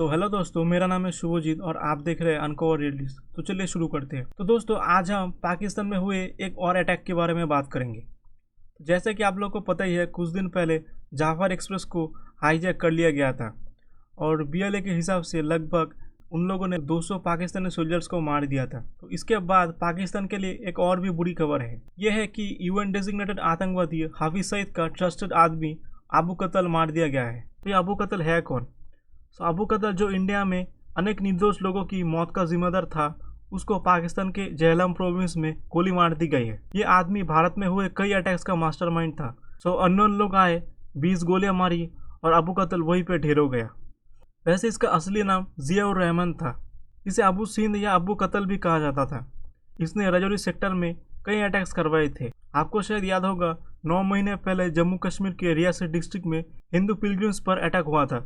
Hello दोस्तों, मेरा नाम है शुभजीत और आप देख रहे हैं अनकवर रियलिटीज। तो चलिए शुरू करते हैं। तो दोस्तों, आज हम पाकिस्तान में हुए एक और अटैक के बारे में बात करेंगे। जैसे कि आप लोगों को पता ही है, कुछ दिन पहले जाफर एक्सप्रेस को हाईजैक कर लिया गया था और बीएलए के हिसाब से लगभग उन लोगों ने 200 पाकिस्तानी सोल्जर्स को मार दिया था। तो इसके बाद पाकिस्तान के लिए एक और भी बुरी खबर है। यह है कि यूएन डेजिग्नेटेड आतंकवादी हाफिज सईद का ट्रस्टेड आदमी अबू कतल मार दिया गया है। तो ये अबू कतल है कौन? अबू कतल जो इंडिया में अनेक निर्दोष लोगों की मौत का जिम्मेदार था, उसको पाकिस्तान के जेहलम प्रोविंस में गोली मार दी गई है। ये आदमी भारत में हुए कई अटैक्स का मास्टरमाइंड था। अननोन लोग आए, 20 गोलियां मारी और अबू कतल वहीं पे ढेर हो गया। वैसे इसका असली नाम जियाउर रहमान था। इसे अबू सिंध या अबू कतल भी कहा जाता था। इसने रजौरी सेक्टर में कई अटैक्स करवाए थे। आपको शायद याद होगा, 9 महीने पहले जम्मू कश्मीर के रियासी डिस्ट्रिक्ट में हिंदू पिलग्रिम्स पर अटैक हुआ था,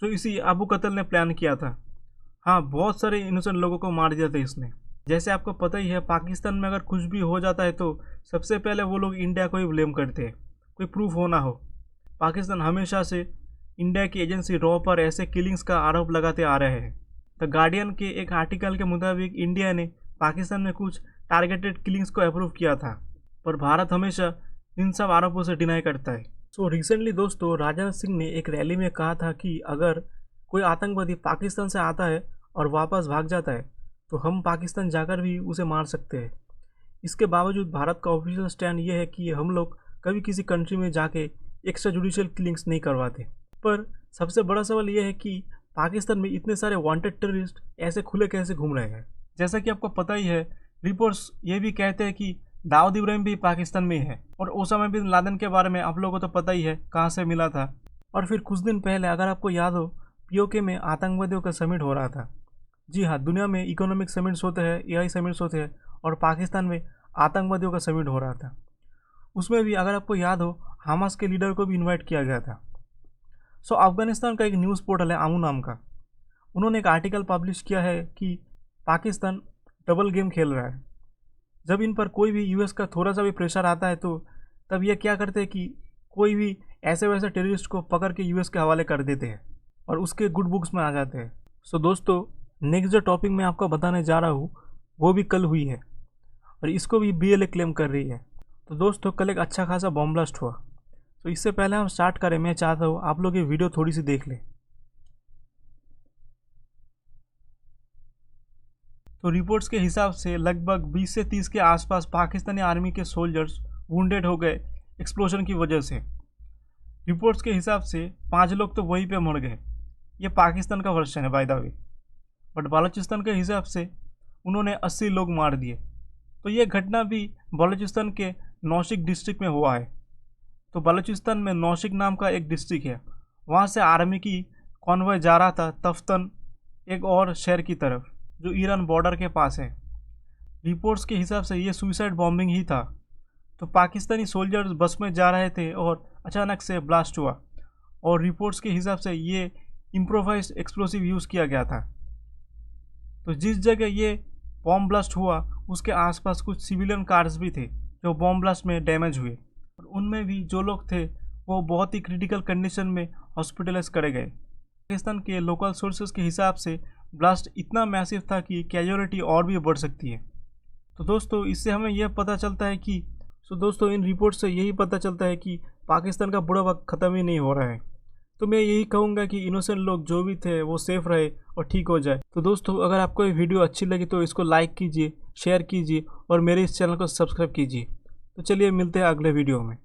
जो इसी अबू कतल ने प्लान किया था। हाँ, बहुत सारे इनोसेंट लोगों को मार दिया था इसने। जैसे आपको पता ही है, पाकिस्तान में अगर कुछ भी हो जाता है तो सबसे पहले वो लोग इंडिया को ही ब्लेम करते हैं, कोई प्रूफ हो ना हो। पाकिस्तान हमेशा से इंडिया की एजेंसी रॉ पर ऐसे किलिंग्स का आरोप लगाते आ रहे हैं। द गार्डियन के एक आर्टिकल के मुताबिक इंडिया ने पाकिस्तान में कुछ टारगेटेड किलिंग्स को अप्रूव किया था, पर भारत हमेशा इन सब आरोपों से डिनाई करता है। रिसेंटली दोस्तों, राजनाथ सिंह ने एक रैली में कहा था कि अगर कोई आतंकवादी पाकिस्तान से आता है और वापस भाग जाता है तो हम पाकिस्तान जाकर भी उसे मार सकते हैं। इसके बावजूद भारत का ऑफिशियल स्टैंड ये है कि हम लोग कभी किसी कंट्री में जाके एक्स्ट्रा जुडिशियल किलिंग्स नहीं करवाते। पर सबसे बड़ा सवाल यह है कि पाकिस्तान में इतने सारे वांटेड टेररिस्ट ऐसे खुले कैसे घूम रहे हैं। जैसा कि आपको पता ही है, रिपोर्ट्स ये भी कहते हैं कि दाऊद इब्राहिम भी पाकिस्तान में है और ओसामा बिन लादेन के बारे में आप लोगों को तो पता ही है कहाँ से मिला था। और फिर कुछ दिन पहले, अगर आपको याद हो, पीओके में आतंकवादियों का समिट हो रहा था। जी हाँ, दुनिया में इकोनॉमिक समिट्स होते हैं, एआई समिट्स होते हैं, और पाकिस्तान में आतंकवादियों का समिट हो रहा था। उसमें भी अगर आपको याद हो, हमास के लीडर को भी इन्वाइट किया गया था। अफगानिस्तान का एक न्यूज़ पोर्टल है आमू नाम का, उन्होंने एक आर्टिकल पब्लिश किया है कि पाकिस्तान डबल गेम खेल रहा है। जब इन पर कोई भी यूएस का थोड़ा सा भी प्रेशर आता है तो तब ये क्या करते हैं कि कोई भी ऐसे वैसे टेररिस्ट को पकड़ के यूएस के हवाले कर देते हैं और उसके गुड बुक्स में आ जाते हैं। दोस्तों, नेक्स्ट जो टॉपिक मैं आपको बताने जा रहा हूँ वो भी कल हुई है और इसको भी बीएलए क्लेम कर रही है। तो दोस्तों, कल एक अच्छा खासा बॉम्ब ब्लास्ट हुआ। तो इससे पहले हम स्टार्ट करें, मैं चाहता हूँ आप लोग ये वीडियो थोड़ी सी देख लें। तो रिपोर्ट्स के हिसाब से लगभग 20 से 30 के आसपास पाकिस्तानी आर्मी के सोल्जर्स वुंडेड हो गए एक्सप्लोजन की वजह से। रिपोर्ट्स के हिसाब से 5 लोग तो वहीं पे मर गए। ये पाकिस्तान का वर्जन है by the way, but Balochistan के हिसाब से उन्होंने 80 लोग मार दिए। तो ये घटना भी बलूचिस्तान के नौशिक डिस्ट्रिक्ट में हुआ है। तो बलूचिस्तान में नौशिक नाम का एक डिस्ट्रिक्ट है, वहाँ से आर्मी की कॉन्वॉय जा रहा था तफ्तन, एक और शहर की तरफ जो ईरान बॉर्डर के पास है। रिपोर्ट्स के हिसाब से ये सुसाइड बॉम्बिंग ही था। तो पाकिस्तानी सोल्जर्स बस में जा रहे थे और अचानक से ब्लास्ट हुआ, और रिपोर्ट्स के हिसाब से ये इम्प्रोवाइज्ड एक्सप्लोसिव यूज़ किया गया था। तो जिस जगह ये बॉम्ब ब्लास्ट हुआ उसके आसपास कुछ सिविलियन कार्स भी थे जो बॉम्ब ब्लास्ट में डैमेज हुए, और उनमें भी जो लोग थे वो बहुत ही क्रिटिकल कंडीशन में हॉस्पिटलाइज करे गए। पाकिस्तान के लोकल सोर्सेज के हिसाब से ब्लास्ट इतना मैसिव था कि कैजुअलिटी और भी बढ़ सकती है। तो दोस्तों, इससे हमें यह पता चलता है कि इन रिपोर्ट से यही पता चलता है कि पाकिस्तान का बुरा वक्त ख़त्म ही नहीं हो रहा है। तो मैं यही कहूँगा कि इनोसेंट लोग जो भी थे वो सेफ रहे और ठीक हो जाए। तो दोस्तों, अगर आपको ये वीडियो अच्छी लगी तो इसको लाइक कीजिए, शेयर कीजिए और मेरे इस चैनल को सब्सक्राइब कीजिए। तो चलिए मिलते हैं अगले वीडियो में।